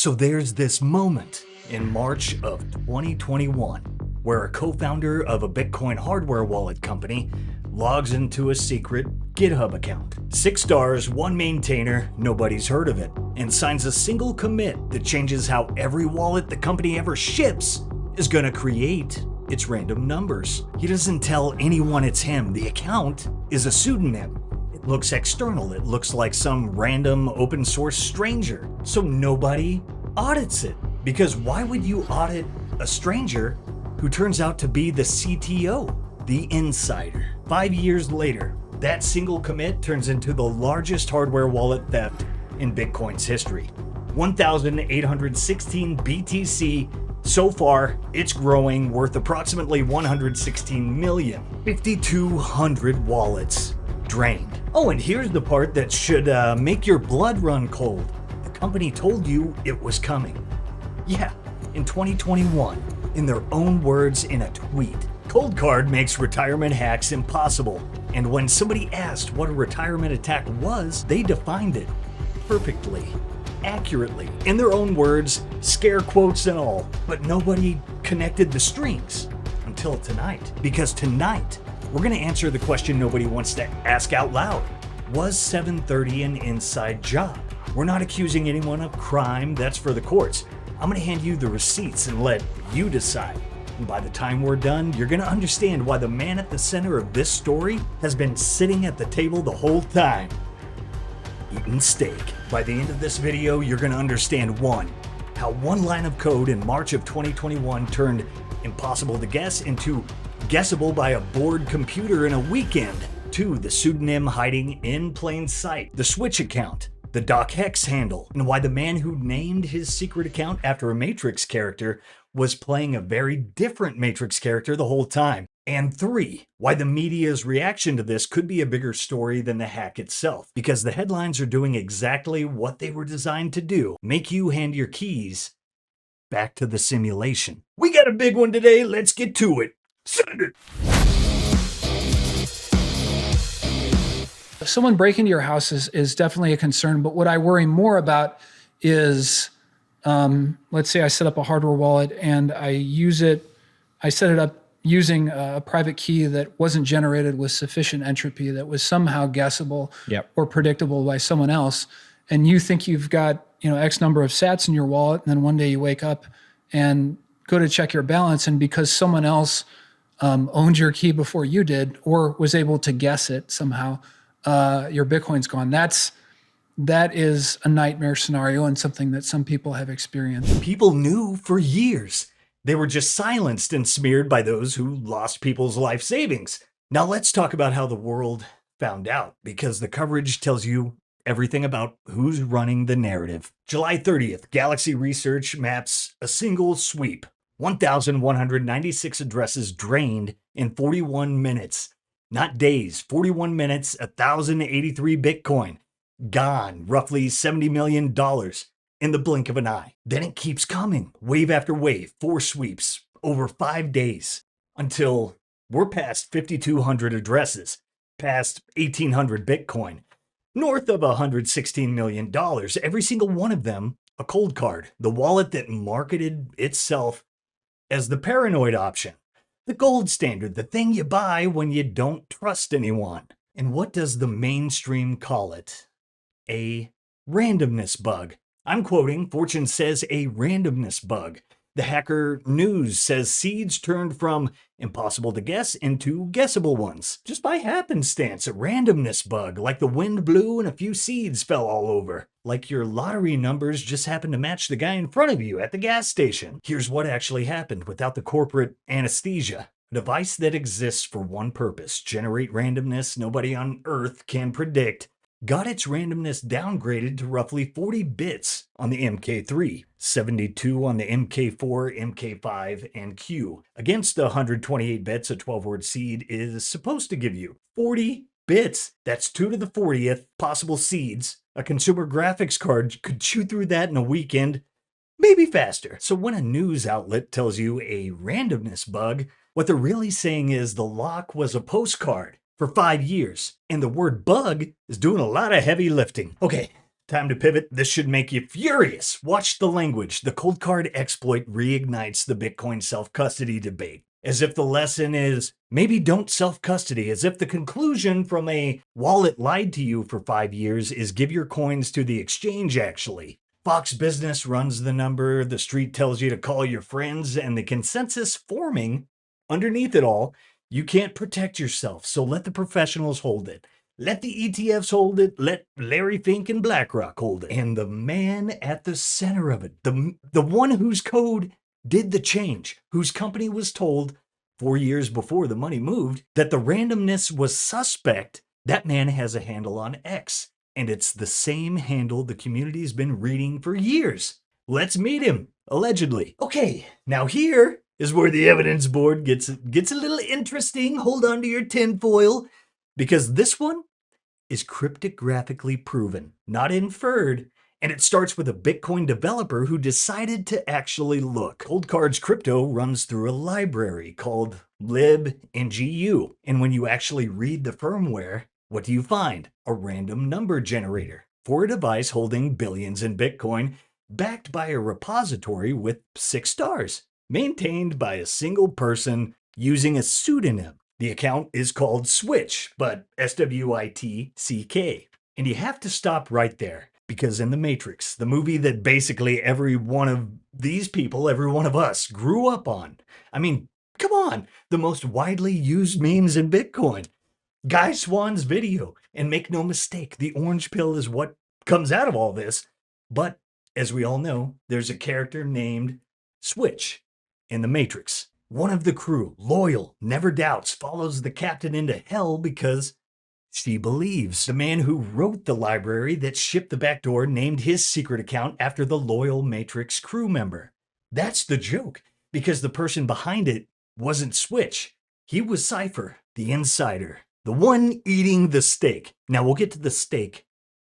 So there's this moment in March of 2021 where a co-founder of a Bitcoin hardware wallet company logs into a secret GitHub account. 6 stars, 1 maintainer, nobody's heard of it, and signs a single commit that changes how every wallet the company ever ships is gonna create its random numbers. He doesn't tell anyone it's him. The account is a pseudonym. It looks external. It looks like some random open source stranger. So nobody audits it. Because why would you audit a stranger who turns out to be the CTO, the insider? 5 years later, that single commit turns into the largest hardware wallet theft in Bitcoin's history. 1,816 BTC. So far, it's growing, worth approximately 116 million. 5,200 wallets drained. Oh, and here's the part that should make your blood run cold. The company told you it was coming. Yeah, in 2021, in their own words in a tweet, Coldcard makes retirement hacks impossible. And when somebody asked what a retirement attack was, they defined it perfectly, accurately, in their own words, scare quotes and all. But nobody connected the strings until tonight. Because tonight, we're going to answer the question nobody wants to ask out loud. Was 730 an inside job? We're not accusing anyone of crime. That's for the courts. I'm going to hand you the receipts and let you decide. And by the time we're done, you're going to understand why the man at the center of this story has been sitting at the table the whole time, eating steak. By the end of this video, you're going to understand 1, how one line of code in March of 2021 turned impossible to guess into guessable by a bored computer in a weekend. 2, the pseudonym hiding in plain sight, the Switch account, the docx handle, and why the man who named his secret account after a Matrix character was playing a very different Matrix character the whole time. And 3, why the media's reaction to this could be a bigger story than the hack itself, because the headlines are doing exactly what they were designed to do: make you hand your keys back to the simulation. We got a big one today. Let's get to it. Send it. Someone breaking into your house is definitely a concern, but what I worry more about is, let's say I set up a hardware wallet and I set it up using a private key that wasn't generated with sufficient entropy, that was somehow guessable or predictable by someone else. And you think you've got, X number of sats in your wallet. And then one day you wake up and go to check your balance. And because someone else owned your key before you did, or was able to guess it somehow, your Bitcoin's gone. That is a nightmare scenario and something that some people have experienced. People knew for years. They were just silenced and smeared by those who lost people's life savings. Now let's talk about how the world found out, because the coverage tells you everything about who's running the narrative. July 30th, Galaxy Research maps a single sweep. 1,196 addresses drained in 41 minutes. Not days, 41 minutes, 1,083 Bitcoin. Gone, roughly $70 million. In the blink of an eye. Then it keeps coming, wave after wave, 4 sweeps, over 5 days, until we're past 5,200 addresses, past 1,800 Bitcoin, north of $116 million, every single one of them a Coldcard, the wallet that marketed itself as the paranoid option, the gold standard, the thing you buy when you don't trust anyone. And what does the mainstream call it? A randomness bug. I'm quoting, Fortune says a randomness bug. The Hacker News says seeds turned from impossible to guess into guessable ones. Just by happenstance, a randomness bug, like the wind blew and a few seeds fell all over. Like your lottery numbers just happened to match the guy in front of you at the gas station. Here's what actually happened without the corporate anesthesia. A device that exists for one purpose: generate randomness nobody on Earth can predict, got its randomness downgraded to roughly 40 bits on the MK3, 72 on the MK4, MK5, and Q, against the 128 bits a 12-word seed is supposed to give you. 40 bits, that's 2 to the 40th possible seeds. A consumer graphics card could chew through that in a weekend, maybe faster. So when a news outlet tells you a randomness bug, what they're really saying is the lock was a postcard for 5 years, and the word bug is doing a lot of heavy lifting. Okay, time to pivot. This should make you furious. Watch the language. The Coldcard exploit reignites the Bitcoin self-custody debate. As if the lesson is maybe don't self-custody, as if the conclusion from a wallet lied to you for 5 years is give your coins to the exchange actually. Fox Business runs the number, the street tells you to call your friends, and the consensus forming underneath it all, you can't protect yourself, so let the professionals hold it. Let the ETFs hold it. Let Larry Fink and BlackRock hold it. And the man at the center of it, the one whose code did the change, whose company was told 4 years before the money moved that the randomness was suspect, that man has a handle on X. And it's the same handle the community's been reading for years. Let's meet him, allegedly. Okay, now here is where the evidence board gets a little interesting. Hold on to your tinfoil, because this one is cryptographically proven, not inferred, and it starts with a Bitcoin developer who decided to actually look. Coldcard's crypto runs through a library called libngu, and when you actually read the firmware, what do you find? A random number generator for a device holding billions in Bitcoin, backed by a repository with 6 stars, maintained by a single person using a pseudonym. The account is called Switch, but SWITCK. And you have to stop right there, because in The Matrix, the movie that basically every one of these people, every one of us, grew up on. I mean, come on, the most widely used memes in Bitcoin. Guy Swan's video. And make no mistake, the orange pill is what comes out of all this. But as we all know, there's a character named Switch in The Matrix. One of the crew, loyal, never doubts, follows the captain into hell because she believes. The man who wrote the library that shipped the backdoor named his secret account after the loyal Matrix crew member. That's the joke, because the person behind it wasn't Switch. He was Cypher, the insider, the one eating the steak. Now we'll get to the steak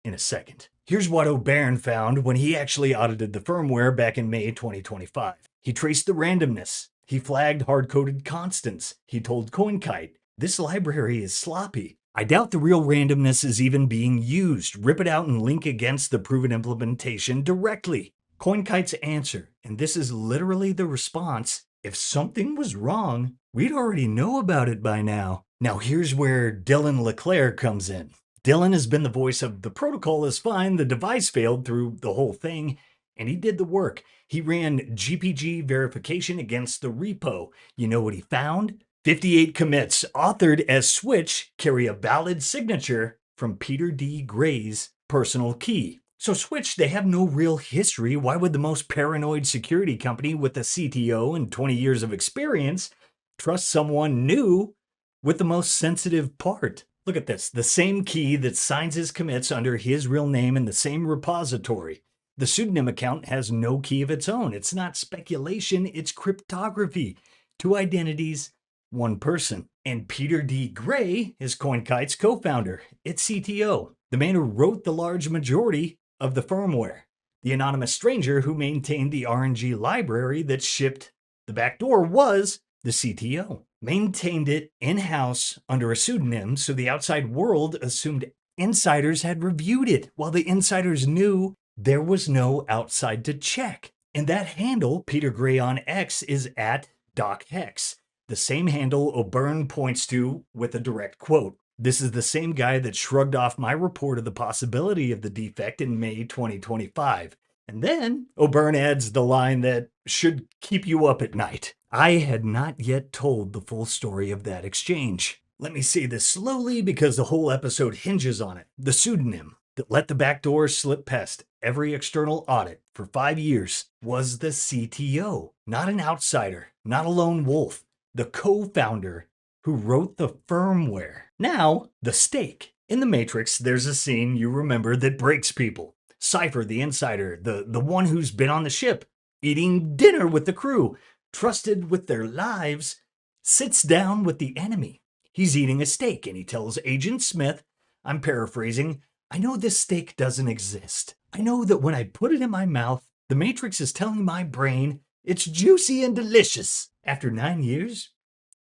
in a second. Here's what O'Byrne found when he actually audited the firmware back in May 2025. He traced the randomness. He flagged hard-coded constants. He told CoinKite, this library is sloppy. I doubt the real randomness is even being used. Rip it out and link against the proven implementation directly. CoinKite's answer, and this is literally the response, if something was wrong, we'd already know about it by now. Now here's where Dylan LeClaire comes in. Dylan has been the voice of the protocol is fine, the device failed through the whole thing, and he did the work. He ran GPG verification against the repo. You know what he found? 58 commits authored as Switch carry a valid signature from Peter D. Gray's personal key. So Switch, they have no real history. Why would the most paranoid security company with a CTO and 20 years of experience trust someone new with the most sensitive part? Look at this, the same key that signs his commits under his real name in the same repository. The pseudonym account has no key of its own. It's not speculation, it's cryptography. 2 identities, 1 person. And Peter D. Gray is CoinKite's co-founder. It's CTO, the man who wrote the large majority of the firmware. The anonymous stranger who maintained the RNG library that shipped the backdoor was the CTO. Maintained it in-house under a pseudonym, so the outside world assumed insiders had reviewed it, while the insiders knew there was no outside to check. And that handle, Peter Gray on X, is at DocHex, the same handle O'Byrne points to with a direct quote. This is the same guy that shrugged off my report of the possibility of the defect in May 2025. And then O'Byrne adds the line that should keep you up at night. I had not yet told the full story of that exchange. Let me say this slowly because the whole episode hinges on it. The pseudonym that let the backdoor slip past every external audit for 5 years was the CTO, not an outsider, not a lone wolf, the co-founder who wrote the firmware. Now, the stake. In The Matrix, there's a scene you remember that breaks people. Cypher, the insider, the one who's been on the ship, eating dinner with the crew, trusted with their lives, sits down with the enemy. He's eating a steak and he tells Agent Smith, I'm paraphrasing, I know this steak doesn't exist. I know that when I put it in my mouth, the Matrix is telling my brain it's juicy and delicious. After 9 years,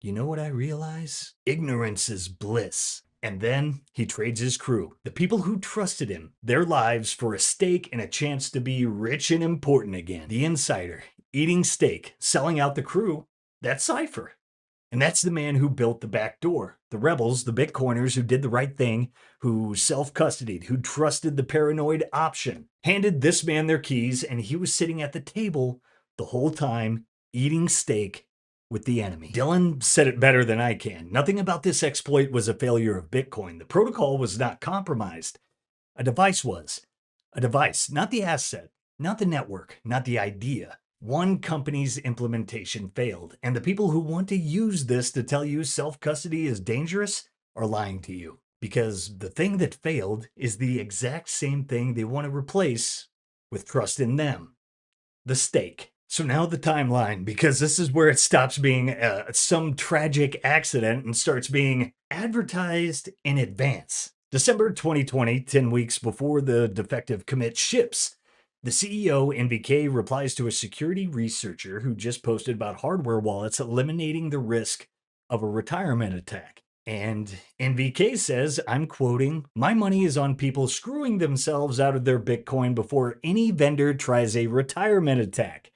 you know what I realize? Ignorance is bliss. And then he trades his crew, the people who trusted him, their lives for a steak and a chance to be rich and important again. The insider, eating steak, selling out the crew, that's Cypher. And that's the man who built the back door. The rebels, the Bitcoiners who did the right thing, who self-custodied, who trusted the paranoid option, handed this man their keys, and he was sitting at the table the whole time, eating steak with the enemy. Dylan said it better than I can. Nothing about this exploit was a failure of Bitcoin. The protocol was not compromised. A device was. A device, not the asset, not the network, not the idea. One company's implementation failed, and the people who want to use this to tell you self-custody is dangerous are lying to you. Because the thing that failed is the exact same thing they want to replace with trust in them. The stake. So now the timeline, because this is where it stops being some tragic accident and starts being advertised in advance. December 2020, 10 weeks before the defective commit ships. The CEO, NVK, replies to a security researcher who just posted about hardware wallets eliminating the risk of a retirement attack. And NVK says, I'm quoting, "My money is on people screwing themselves out of their Bitcoin before any vendor tries a retirement attack.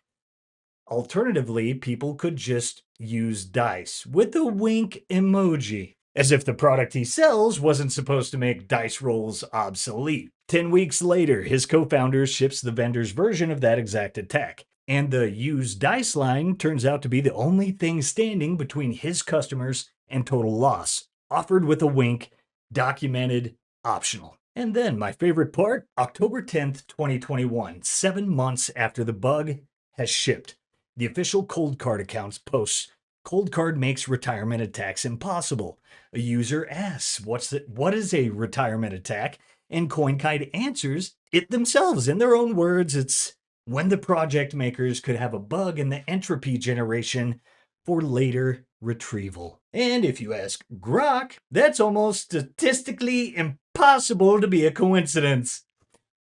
Alternatively, people could just use dice with a wink emoji." As if the product he sells wasn't supposed to make dice rolls obsolete. 10 weeks later, his co-founder ships the vendor's version of that exact attack. And the use dice line turns out to be the only thing standing between his customers and total loss. Offered with a wink, documented, optional. And then my favorite part, October 10th, 2021, 7 months after the bug has shipped. The official Coldcard accounts posts, "Coldcard makes retirement attacks impossible." A user asks, what is a retirement attack? And Coinkite answers it themselves in their own words. It's when the project makers could have a bug in the entropy generation for later retrieval. And if you ask Grok, that's almost statistically impossible to be a coincidence.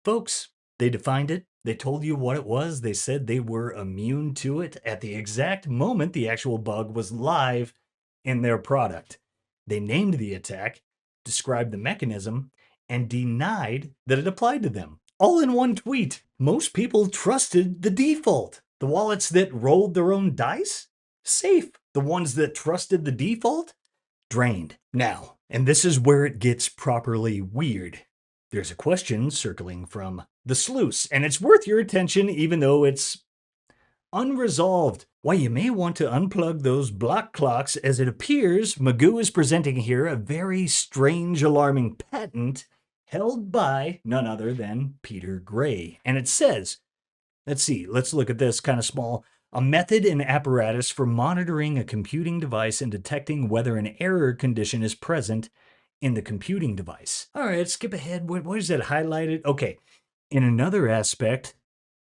Folks, they defined it. They told you what it was. They said they were immune to it at the exact moment the actual bug was live in their product. They named the attack, described the mechanism, and denied that it applied to them. All in one tweet. Most people trusted the default. The wallets that rolled their own dice? Safe. The ones that trusted the default? Drained. Now, and this is where it gets properly weird. There's a question circling from the sleuths, and it's worth your attention even though it's unresolved. Why, you may want to unplug those block clocks, as it appears Magoo is presenting here a very strange, alarming patent held by none other than Peter Gray. And it says, let's look at this kind of small. A method and apparatus for monitoring a computing device and detecting whether an error condition is present in the computing device. All right, skip ahead. What is that highlighted? Okay. In another aspect,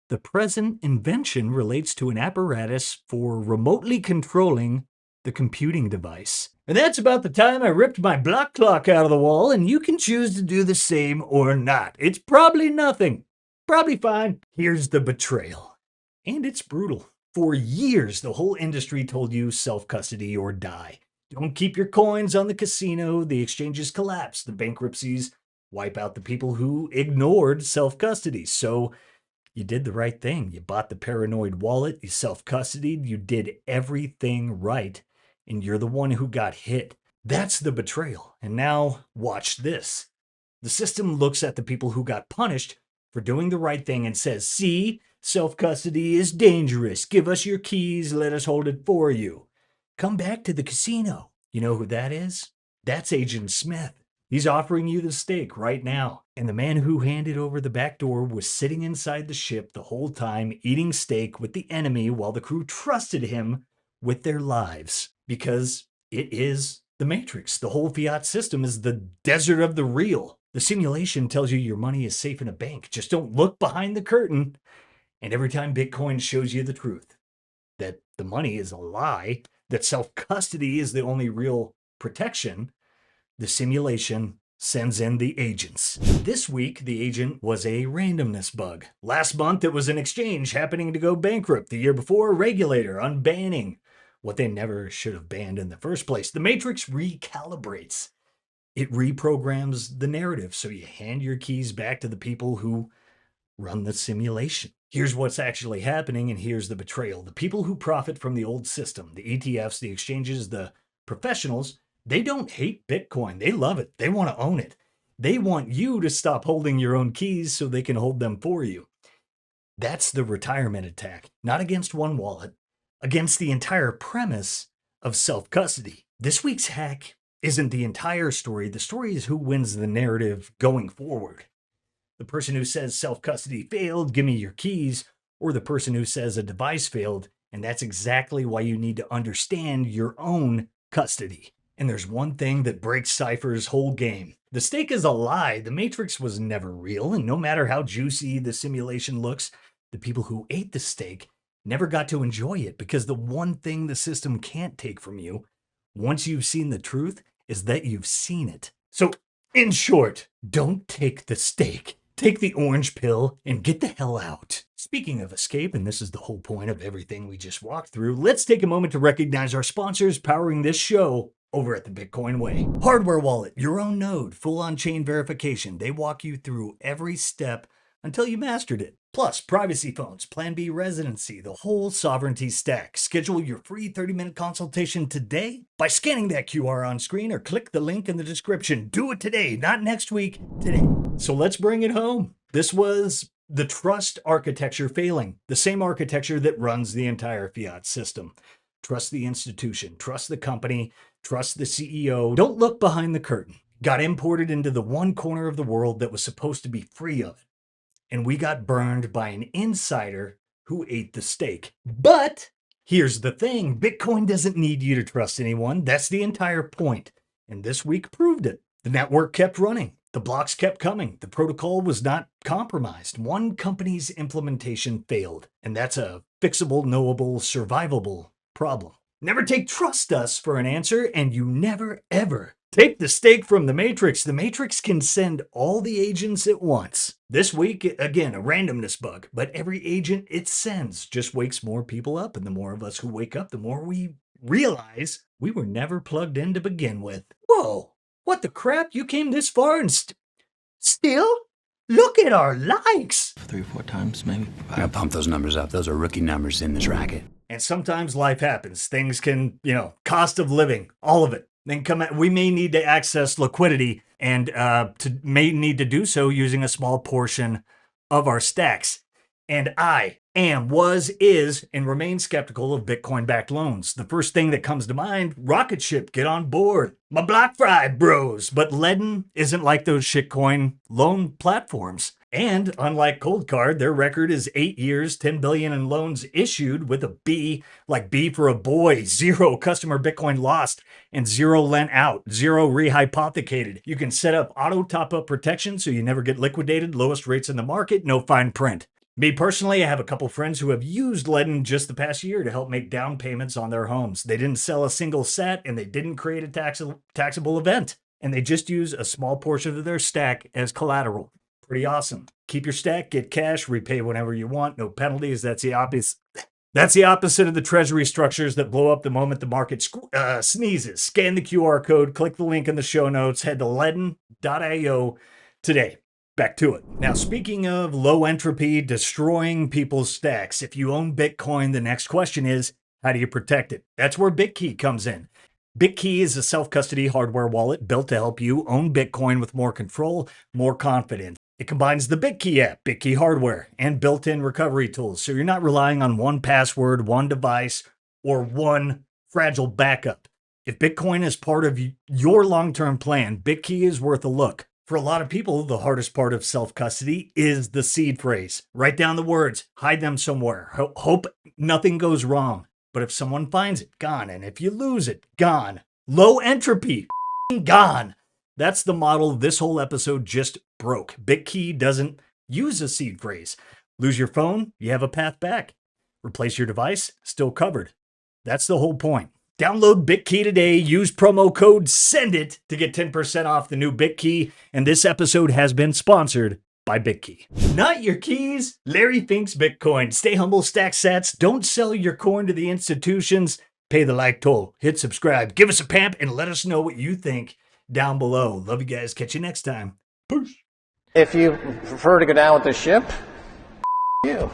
the present invention relates to an apparatus for remotely controlling the computing device. And that's about the time I ripped my block clock out of the wall, and you can choose to do the same or not. It's probably nothing. Probably fine. Here's the betrayal. And it's brutal. For years, the whole industry told you self-custody or die. Don't keep your coins on the casino. The exchanges collapse. The bankruptcies wipe out the people who ignored self-custody. So you did the right thing. You bought the paranoid wallet. You self-custodied. You did everything right. And you're the one who got hit. That's the betrayal. And now watch this. The system looks at the people who got punished for doing the right thing and says, see, self-custody is dangerous. Give us your keys. Let us hold it for you. Come back to the casino. You know who that is? That's Agent Smith. He's offering you the stake right now. And the man who handed over the back door was sitting inside the ship the whole time, eating steak with the enemy while the crew trusted him with their lives. Because it is the Matrix. The whole fiat system is the desert of the real. The simulation tells you your money is safe in a bank. Just don't look behind the curtain. And every time Bitcoin shows you the truth, that the money is a lie, that self-custody is the only real protection, the simulation sends in the agents. This week, the agent was a randomness bug. Last month, it was an exchange happening to go bankrupt. The year before, a regulator unbanning what they never should have banned in the first place. The Matrix recalibrates. It reprograms the narrative. So you hand your keys back to the people who run the simulation. Here's what's actually happening, and here's the betrayal. The people who profit from the old system, the ETFs, the exchanges, the professionals, they don't hate Bitcoin. They love it. They want to own it. They want you to stop holding your own keys so they can hold them for you. That's the retirement attack, not against one wallet, against the entire premise of self-custody. This week's hack isn't the entire story. The story is who wins the narrative going forward. The person who says self-custody failed, give me your keys, or the person who says a device failed, and that's exactly why you need to understand your own custody. And there's one thing that breaks Cypher's whole game. The stake is a lie. The matrix was never real, and no matter how juicy the simulation looks, the people who ate the stake never got to enjoy it, because the one thing the system can't take from you, once you've seen the truth, is that you've seen it. So, in short, don't take the stake. Take the orange pill and get the hell out. Speaking of escape, and this is the whole point of everything we just walked through, let's take a moment to recognize our sponsors powering this show over at the Bitcoin Way. Hardware wallet, your own node, full on-chain verification. They walk you through every step until you mastered it. Plus, privacy phones, Plan B residency, the whole sovereignty stack. Schedule your free 30-minute consultation today by scanning that QR on screen or click the link in the description. Do it today, not next week, today. So let's bring it home. This was the trust architecture failing, the same architecture that runs the entire fiat system. Trust the institution, trust the company, trust the CEO. Don't look behind the curtain. Got imported into the one corner of the world that was supposed to be free of it. And we got burned by an insider who ate the steak. But here's the thing. Bitcoin doesn't need you to trust anyone. That's the entire point. And this week proved it. The network kept running. The blocks kept coming. The protocol was not compromised. One company's implementation failed. And that's a fixable, knowable, survivable problem. Never take trust us for an answer, and you never, ever take the stake from the Matrix. The Matrix can send all the agents at once. This week, again, a randomness bug, but every agent it sends just wakes more people up. And the more of us who wake up, the more we realize we were never plugged in to begin with. Whoa, what the crap? You came this far and still? Look at our likes. 3 or 4 times, maybe. Gotta pump those numbers up. Those are rookie numbers in this racket. And sometimes life happens. Things can, cost of living, all of it. Then we may need to access liquidity and may need to do so using a small portion of our stacks. And I is, and remain skeptical of Bitcoin-backed loans. The first thing that comes to mind, rocket ship, get on board. My BlockFi bros. But Ledn isn't like those shitcoin loan platforms. And unlike Coldcard, their record is 8 years, 10 billion in loans issued with a B, like B for a boy, 0 customer Bitcoin lost, and 0 lent out, 0 rehypothecated. You can set up auto top-up protection so you never get liquidated, lowest rates in the market, no fine print. Me personally, I have a couple friends who have used Ledn just the past year to help make down payments on their homes. They didn't sell a single set, and they didn't create a taxable event. And they just use a small portion of their stack as collateral. Pretty awesome. Keep your stack, get cash, repay whenever you want, no penalties. That's the opposite. That's the opposite of the treasury structures that blow up the moment the market sneezes. Scan the QR code, click the link in the show notes, head to ledn.io today. Back to it. Now, speaking of low entropy, destroying people's stacks, if you own Bitcoin, the next question is, how do you protect it? That's where BitKey comes in. BitKey is a self-custody hardware wallet built to help you own Bitcoin with more control, more confidence. It combines the BitKey app, BitKey hardware, and built-in recovery tools, so you're not relying on one password, one device, or one fragile backup. If Bitcoin is part of your long-term plan, BitKey is worth a look. For a lot of people, the hardest part of self-custody is the seed phrase. Write down the words, hide them somewhere, hope nothing goes wrong. But if someone finds it, gone. And if you lose it, gone. Low entropy, gone. That's the model this whole episode just broke. BitKey doesn't use a seed phrase. Lose your phone, you have a path back. Replace your device, still covered. That's the whole point. Download BitKey today. Use promo code SENDIT to get 10% off the new BitKey. And this episode has been sponsored by BitKey. Not your keys. Larry thinks Bitcoin. Stay humble, stack sats. Don't sell your coin to the institutions. Pay the like toll. Hit subscribe. Give us a pamp and let us know what you think down below. Love you guys. Catch you next time. Peace. If you prefer to go down with the ship, you.